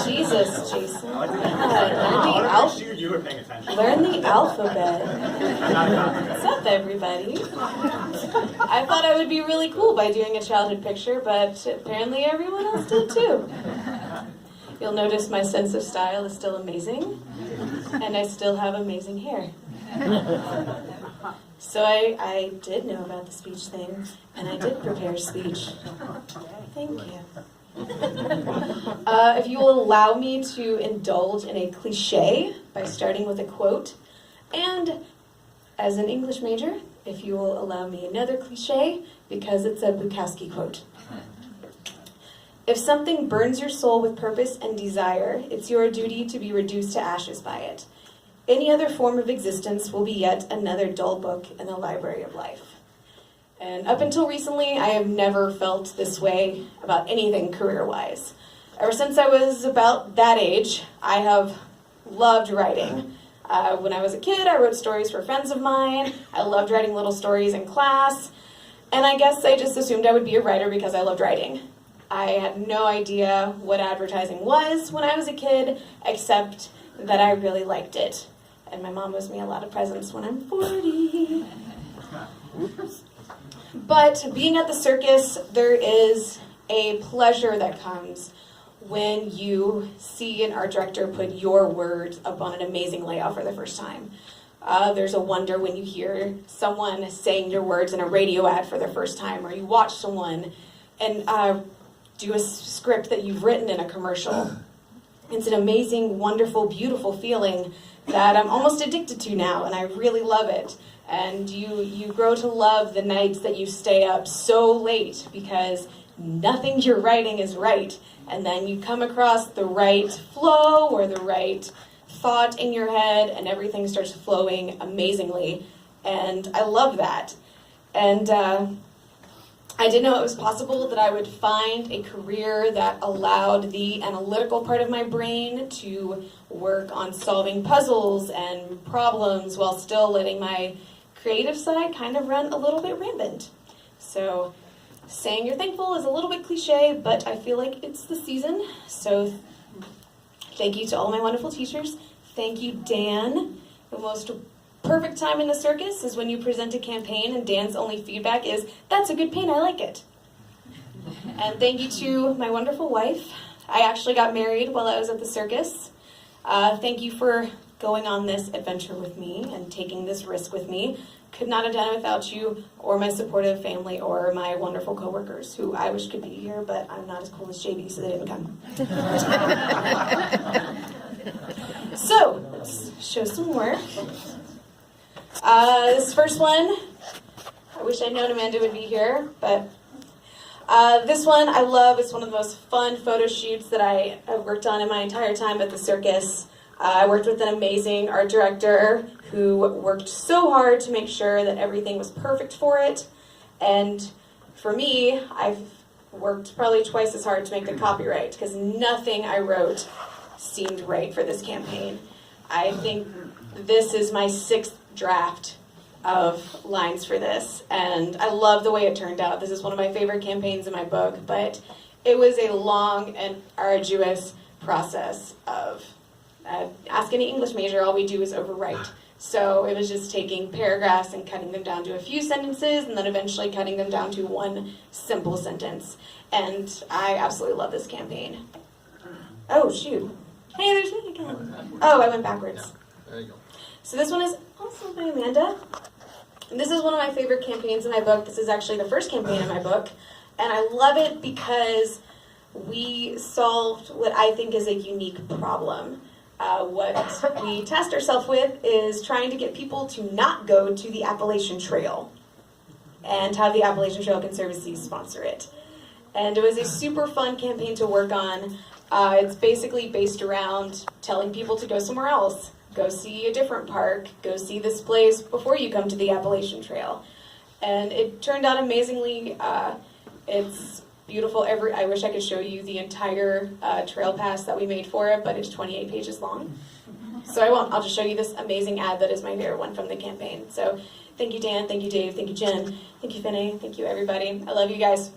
Jesus, Jason. You were paying attention. Learn the alphabet. What's up, everybody? I thought I would be really cool by doing a childhood picture, but apparently everyone else did too. You'll notice my sense of style is still amazing, and I still have amazing hair. So I did know about the speech thing, and I did prepare a speech. Thank you. If you will allow me to indulge in a cliche by starting with a quote, and as an English major, if you will allow me another cliche, because it's a Bukowski quote. If something burns your soul with purpose and desire, it's your duty to be reduced to ashes by it. Any other form of existence will be yet another dull book in the library of life. And up until recently, I have never felt this way about anything career-wise. Ever since I was about that age, I have loved writing. When I was a kid, I wrote stories for friends of mine. I loved writing little stories in class. And I guess I just assumed I would be a writer because I loved writing. I had no idea what advertising was when I was a kid, except that I really liked it. And my mom owes me a lot of presents when I'm 40. But being at the circus, there is a pleasure that comes when you see an art director put your words up on an amazing layout for the first time. There's a wonder when you hear someone saying your words in a radio ad for the first time, or you watch someone and do a script that you've written in a commercial. It's an amazing, wonderful, beautiful feeling that I'm almost addicted to now, and I really love it. And you grow to love the nights that you stay up so late because nothing you're writing is right. And then you come across the right flow or the right thought in your head, and everything starts flowing amazingly. And I love that. And I didn't know it was possible that I would find a career that allowed the analytical part of my brain to work on solving puzzles and problems while still letting my creative side kind of run a little bit rampant. So saying you're thankful is a little bit cliche, but I feel like it's the season. So thank you to all my wonderful teachers. Thank you, Dan. The most perfect time in the circus is when you present a campaign and Dan's only feedback is, "That's a good paint, I like it." And thank you to my wonderful wife. I actually got married while I was at the circus. Thank you for going on this adventure with me and taking this risk with me. Could not have done it without you or my supportive family or my wonderful coworkers who I wish could be here, but I'm not as cool as JB, so they didn't come. So, let's show some work. This first one, I wish I'd known Amanda would be here, but this one I love. It's one of the most fun photo shoots that I have worked on in my entire time at the circus. I worked with an amazing art director who worked so hard to make sure that everything was perfect for it. And for me, I've worked probably twice as hard to make the copyright because nothing I wrote seemed right for this campaign. I think this is my 6th draft of lines for this, and I love the way it turned out. This is one of my favorite campaigns in my book, but it was a long and arduous process of ask any English major, all we do is overwrite. So it was just taking paragraphs and cutting them down to a few sentences and then eventually cutting them down to one simple sentence. And I absolutely love this campaign. Oh, shoot. Hey, there's me again. Oh, I went backwards. There you go. So this one is also by Amanda. And this is one of my favorite campaigns in my book. This is actually the first campaign in my book. And I love it because we solved what I think is a unique problem. What we tasked ourselves with is trying to get people to not go to the Appalachian Trail and have the Appalachian Trail Conservancy sponsor it. And it was a super fun campaign to work on. It's basically based around telling people to go somewhere else. Go see a different park. Go see this place before you come to the Appalachian Trail. And it turned out amazingly. It's beautiful. I wish I could show you the entire trail pass that we made for it, but it's 28 pages long. So I won't. I'll just show you this amazing ad that is my favorite one from the campaign. So thank you, Dan. Thank you, Dave. Thank you, Jen. Thank you, Finney. Thank you, everybody. I love you guys.